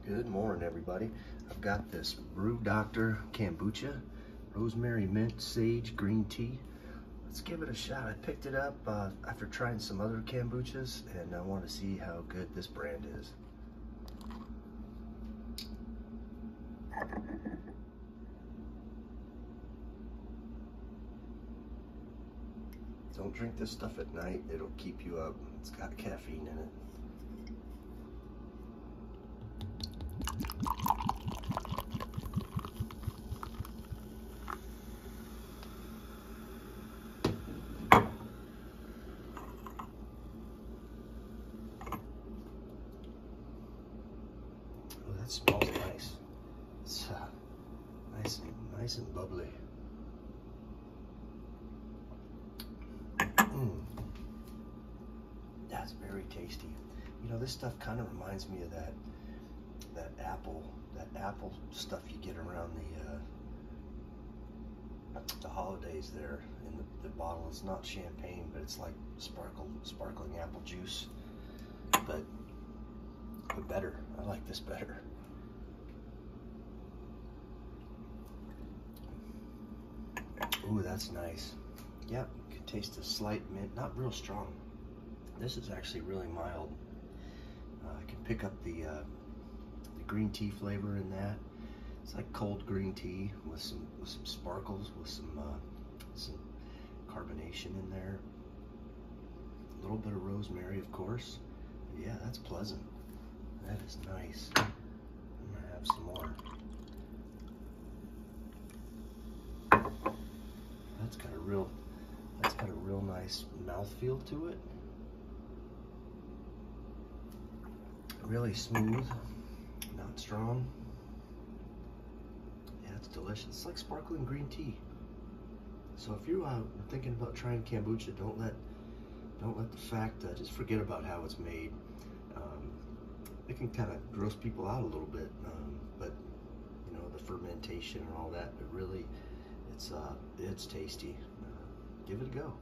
Good morning, everybody. I've got this Brew Doctor Kombucha, rosemary, mint, sage, green tea. Let's give it a shot. I picked it up after trying some other kombuchas, and I want to see how good this brand is. Don't drink this stuff at night. It'll keep you up. It's got caffeine in it. Oh, that smells nice. It's nice and bubbly. That's very tasty. You know, this stuff kind of reminds me of that apple stuff you get around the holidays there in the bottle. It's not champagne, but it's like sparkling apple juice, but better. I like this better. Ooh, that's nice. Yeah, you can taste the slight mint, not real strong. This is actually really mild. I can pick up the green tea flavor in that. It's like cold green tea with some sparkles, with some carbonation in there. A little bit of rosemary, of course. Yeah, that's pleasant. That is nice. I'm gonna have some more. That's got a real nice mouthfeel to it. Really smooth, not strong. Yeah, it's delicious. It's like sparkling green tea. So if you are thinking about trying kombucha, don't let the fact just forget about how it's made. It can kind of gross people out a little bit, but you know, the fermentation and all that. But really, it's tasty. Give it a go.